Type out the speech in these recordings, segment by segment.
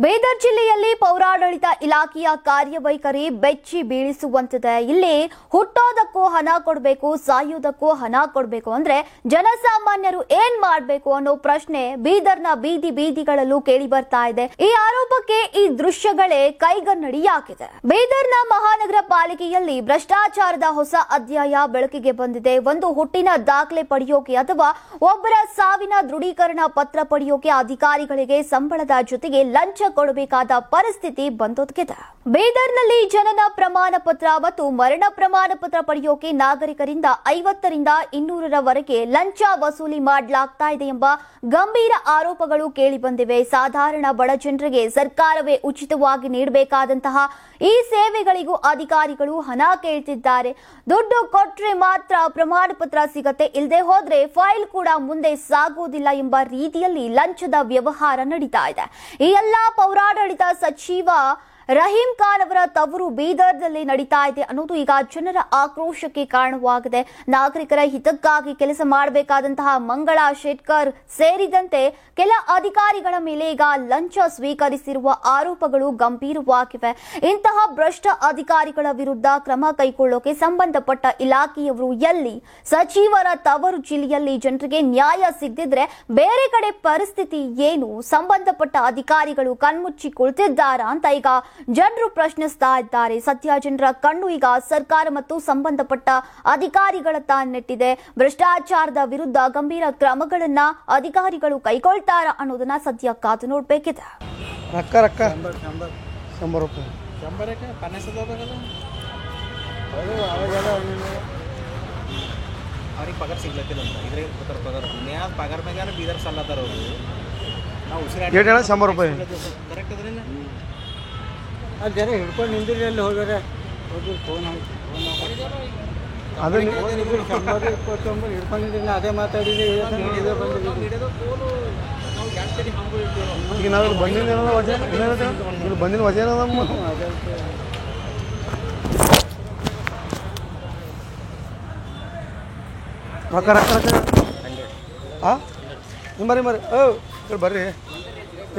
ಬೀದರ್ ಜಿಲ್ಲೆಯಲ್ಲಿ ಪೌರಾಡಳಿತ ಇಲಾಖೆಯ ಕಾರ್ಯವೈಖರಿ ಬೆಚ್ಚಿ ಬೀಳಿಸುವಂತಿದೆ. ಇಲ್ಲಿ ಹುಟ್ಟೋದಕ್ಕೂ ಹಣ ಕೊಡಬೇಕು, ಸಾಯೋದಕ್ಕೂ ಹಣ ಕೊಡಬೇಕು ಅಂದ್ರೆ ಜನಸಾಮಾನ್ಯರು ಏನ್ ಮಾಡಬೇಕು ಅನ್ನೋ ಪ್ರಶ್ನೆ ಬೀದರ್ನ ಬೀದಿಗಳಲ್ಲೂ ಕೇಳಿ ಬರ್ತಾ ಇದೆ. ಈ ಆರೋಪಕ್ಕೆ ಈ ದೃಶ್ಯಗಳೇ ಕೈಗನ್ನಡಿಯಾಗಿದೆ. ಬೀದರ್ನ ಮಹಾನಗರ ಪಾಲಿಕೆಯಲ್ಲಿ ಭ್ರಷ್ಟಾಚಾರದ ಹೊಸ ಅಧ್ಯಾಯ ಬೆಳಕಿಗೆ ಬಂದಿದೆ. ಒಂದು ಹುಟ್ಟಿನ ದಾಖಲೆ ಪಡೆಯೋಕೆ ಅಥವಾ ಒಬ್ಬರ ಸಾವಿನ ದೃಢೀಕರಣ ಪತ್ರ ಪಡೆಯೋಕೆ ಅಧಿಕಾರಿಗಳಿಗೆ ಸಂಬಳದ ಜೊತೆಗೆ ಲಂಚ ಕೊಡಬೇಕಾದ ಪರಿಸ್ಥಿತಿ ಬಂದೊದಗಿದೆ. ಬೀದರ್ನಲ್ಲಿ ಜನನ ಪ್ರಮಾಣ ಪತ್ರ ಮತ್ತು ಮರಣ ಪ್ರಮಾಣ ಪತ್ರ ಪಡೆಯೋಕೆ ನಾಗರಿಕರಿಂದ 50 ರಿಂದ 200ರವರೆಗೆ ಲಂಚ ವಸೂಲಿ ಮಾಡಲಾಗ್ತಾ ಇದೆ ಎಂಬ ಗಂಭೀರ ಆರೋಪಗಳು ಕೇಳಿ ಬಂದಿವೆ. ಸಾಧಾರಣ ಬಡ ಜನರಿಗೆ ಸರ್ಕಾರವೇ ಉಚಿತವಾಗಿ ನೀಡಬೇಕಾದಂತಹ ಈ ಸೇವೆಗಳಿಗೂ ಅಧಿಕಾರಿಗಳು ಹಣ ಕೇಳ್ತಿದ್ದಾರೆ. ದುಡ್ಡು ಕೊಟ್ರೆ ಮಾತ್ರ ಪ್ರಮಾಣ ಪತ್ರ ಸಿಗತ್ತೆ, ಇಲ್ಲದೆ ಹೋದ್ರೆ ಫೈಲ್ ಕೂಡ ಮುಂದೆ ಸಾಗೋದಿಲ್ಲ ಎಂಬ ರೀತಿಯಲ್ಲಿ ಲಂಚದ ವ್ಯವಹಾರ ನಡೀತಾ ಇದೆ. ಈ ಎಲ್ಲ ಪೌರಾಡಳಿತ ಸಚಿವ ರಹೀಂ ಖಾನ್ ಅವರ ತವರು ಬೀದರ್ನಲ್ಲಿ ನಡೀತಾ ಇದೆ ಅನ್ನೋದು ಈಗ ಜನರ ಆಕ್ರೋಶಕ್ಕೆ ಕಾರಣವಾಗಿದೆ. ನಾಗರಿಕರ ಹಿತಕ್ಕಾಗಿ ಕೆಲಸ ಮಾಡಬೇಕಾದಂತಹ ಮಂಗಳಾ ಶೆಟ್ಕರ್ ಸೇರಿದಂತೆ ಕೆಲ ಅಧಿಕಾರಿಗಳ ಮೇಲೆ ಈಗ ಲಂಚ ಸ್ವೀಕರಿಸಿರುವ ಆರೋಪಗಳು ಗಂಭೀರವಾಗಿವೆ. ಇಂತಹ ಭ್ರಷ್ಟ ಅಧಿಕಾರಿಗಳ ವಿರುದ್ಧ ಕ್ರಮ ಕೈಗೊಳ್ಳೋಕೆ ಸಂಬಂಧಪಟ್ಟ ಇಲಾಖೆಯವರು ಎಲ್ಲಿ? ಸಚಿವರ ತವರು ಜಿಲ್ಲೆಯಲ್ಲಿ ಜನರಿಗೆ ನ್ಯಾಯ ಸಿಗದಿದ್ರೆ ಬೇರೆ ಕಡೆ ಪರಿಸ್ಥಿತಿ ಏನು? ಸಂಬಂಧಪಟ್ಟ ಅಧಿಕಾರಿಗಳು ಕಣ್ಮುಚ್ಚಿ ಕುಳಿತಿದ್ದಾರಾ ಅಂತ ಈಗ ಜನರು ಪ್ರಶ್ನಿಸ್ತಾ ಇದ್ದಾರೆ. ಸದ್ಯ ಜನರ ಕಣ್ಣು ಈಗ ಸರ್ಕಾರ ಮತ್ತು ಸಂಬಂಧಪಟ್ಟ ಅಧಿಕಾರಿಗಳತ್ತ ನೆಟ್ಟಿದೆ. ಭ್ರಷ್ಟಾಚಾರದ ವಿರುದ್ಧ ಗಂಭೀರ ಕ್ರಮಗಳನ್ನ ಅಧಿಕಾರಿಗಳು ಕೈಗೊಳ್ತಾರ ಅನ್ನೋದನ್ನ ಸದ್ಯ ಕಾದು ನೋಡ್ಬೇಕಿದೆ. ಅವ್ರಿಗೆ ಪಗಾರ ಸಿಗ್ಲತ್ತಿಲ್ಲ ಅಂತ ಇದ್ರೆ ಪಗಾರ ಮ್ಯಾಗ ಬೀದರ್ ಸಲ್ಲತ್ತಾರ ಅವರು. ನಾವು ಕರೆಕ್ಟ್ ಅದ್ರಿಂದ ಅಲ್ಲಿ ಜನ ಹಿಡ್ಕೊಂಡು ನಿಂದಿರಿ ಅಲ್ಲಿ ಹೋಗ್ಯಾರೆ. ಹೋಗಿ ಫೋನ್ ಅದನ್ನು 100-29 ಹಿಡ್ಕೊಂಡಿದ್ದೀನಿ. ಅದೇ ಮಾತಾಡಿದ್ವಿ. ಈಗ ನಾವು ಬಂದಿನ ವಜೆ ರೊಕ್ಕ ಹಾಂ ಬರ್ರಿ ಬರ್ರಿ.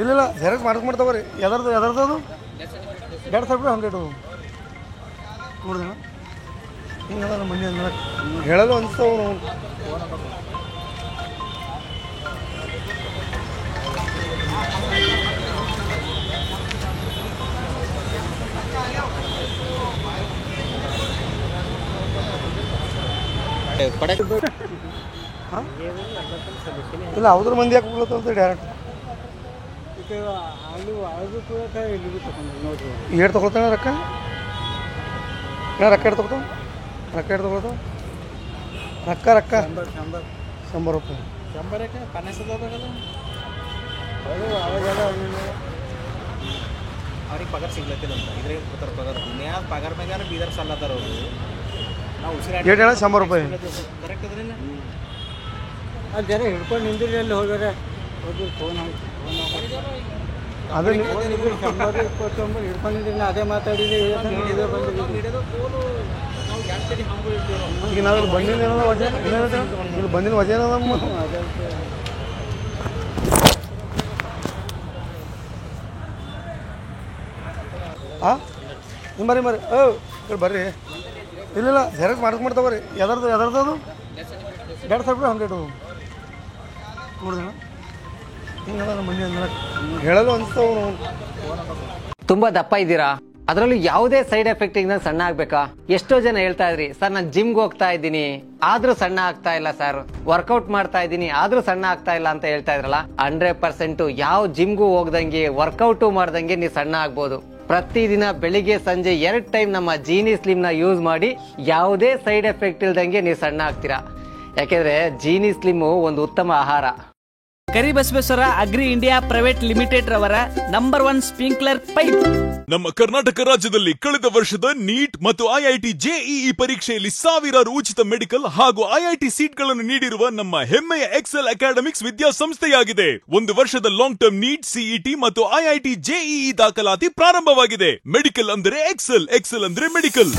ಇಲ್ಲ ಜೆರಾಕ್ಸ್ ಮಾಡ್ತಾವ್ರಿ. ಎದರ್ದು 150 ರೂಪಾಯಿ 100 ನೋಡಿದ ಹಿಂಗದ ನಮ್ಮ ಮಂದಿ ಅಂದ್ರೆ ಹೇಳಲು ಅನಿಸ್ತಾವ. ಇಲ್ಲ ಅವ್ರ ಮಂದಿ ಯಾಕೆ ಹೋಗ್ಲತ್ತ ಡೈರೆಕ್ಟ್ ಏಟ್ ತಗೊಳ್ತಾನೆ ರೊಕ್ಕ ತಗೊಳ್ತಾವ ರೊಕ್ಕ 100 ರೂಪಾಯಿ ಅವ್ರಿಗೆ ಪಗಾರ ಸಿಗ್ಲತ್ತಿಲ್ಲ ಅಂತ ಇದ್ರೆ ಪಗಾರ ಮ್ಯಾಗ ಬೀದರ್ ಸಲ್ಲತ್ತಾರ ಅವರು. ನಾವು 100 ರೂಪಾಯಿ ಕರೆಕ್ಟ್ ಅದ್ರಿಂದ ಅಲ್ಲಿ ಜನ ಹಿಡ್ಕೊಂಡು ನಿಂದಿರಿ ಅಲ್ಲಿ ಹೋಗ್ಯಾರೆ. ಹೋಗಿ ಫೋನ್ ಅದನ್ನು 100-29 ಹಿಡ್ಕೊಂಡಿದ್ದೀನಿ. ಅದೇ ಮಾತಾಡಿದ್ವಿ. ಈಗ ನಾವು ಬಂದಿನ ವಜೆ ಹಾಂ ಬರ್ರಿ ಬರ್ರಿ. ಇಲ್ಲ ಜೆರಾಕ್ಸ್ ಮಾಡ್ತಾವ್ರಿ. ಎದರ್ದು 150 ರೂಪಾಯಿ 100 ನೋಡಿದ ಹಿಂಗದ ನಮ್ಮ ಮಂದಿ ಅಂದ್ರೆ ಹೇಳಲು ಅನಿಸ್ತಾವ. ತುಂಬಾ ದಪ್ಪ ಇದ್ದೀರಾ, ಅದರಲ್ಲೂ ಯಾವುದೇ ಸೈಡ್ ಎಫೆಕ್ಟ್ ಇಂದ ಸಣ್ಣ ಆಗ್ಬೇಕಾ? ಎಷ್ಟೋ ಜನ ಹೇಳ್ತಾ ಇದ್ರಿ ಸರ್ ನಾನು ಜಿಮ್ಗೆ ಹೋಗ್ತಾ ಇದ್ದೀನಿ ಆದ್ರೂ ಸಣ್ಣ ಆಗ್ತಾ ಇಲ್ಲ ಸರ್, ವರ್ಕೌಟ್ ಮಾಡ್ತಾ ಇದ್ದೀನಿ ಆದ್ರೂ ಸಣ್ಣ ಆಗ್ತಾ ಇಲ್ಲ ಅಂತ ಹೇಳ್ತಾ ಇದ್ರಲ್ಲ. 100% ಯಾವ ಜಿಮ್ಗೂ ಹೋಗ್ದಂಗೆ ವರ್ಕೌಟು ಮಾಡ್ದಂಗೆ ನೀವು ಸಣ್ಣ ಆಗ್ಬೋದು. ಪ್ರತಿದಿನ ಬೆಳಿಗ್ಗೆ ಸಂಜೆ 2 ಟೈಮ್ ನಮ್ಮ ಜೀನಿ ಸ್ಲಿಮ್ ನ ಯೂಸ್ ಮಾಡಿ ಯಾವುದೇ ಸೈಡ್ ಎಫೆಕ್ಟ್ ಇಲ್ದಂಗೆ ನೀವು ಸಣ್ಣ ಆಗ್ತೀರಾ. ಯಾಕೆಂದ್ರೆ ಜೀನಿ ಸ್ಲಿಮ್ ಒಂದು ಉತ್ತಮ ಆಹಾರ. Karibasaveshwara agri India private limited ರವರ ನಂಬರ್ 1 ಸ್ಪ್ರಿಂಕ್ಲರ್ ಪೈಪ್. ನಮ್ಮ ಕರ್ನಾಟಕ ರಾಜ್ಯದಲ್ಲಿ ಕಳೆದ ವರ್ಷದ ನೀಟ್ ಮತ್ತು ಐಐಟಿ ಜೆಇಇ ಪರೀಕ್ಷೆಯಲ್ಲಿ ಸಾವಿರಾರು ಉಚಿತ ಮೆಡಿಕಲ್ ಹಾಗೂ ಐಐಟಿ ಸೀಟ್ಗಳನ್ನು ನೀಡಿರುವ ನಮ್ಮ ಹೆಮ್ಮೆಯ ಎಕ್ಸೆಲ್ ಅಕಾಡೆಮಿಕ್ಸ್ ವಿದ್ಯಾಸಂಸ್ಥೆಯಾಗಿದೆ. 1 ವರ್ಷದ ಲಾಂಗ್ ಟರ್ಮ್ ನೀಟ್, ಸಿಇಟಿ ಮತ್ತು ಐಐಟಿ ಜೆಇಇ ದಾಖಲಾತಿ ಪ್ರಾರಂಭವಾಗಿದೆ. ಮೆಡಿಕಲ್ ಅಂದರೆ ಎಕ್ಸೆಲ್, ಎಕ್ಸೆಲ್ ಅಂದರೆ ಮೆಡಿಕಲ್.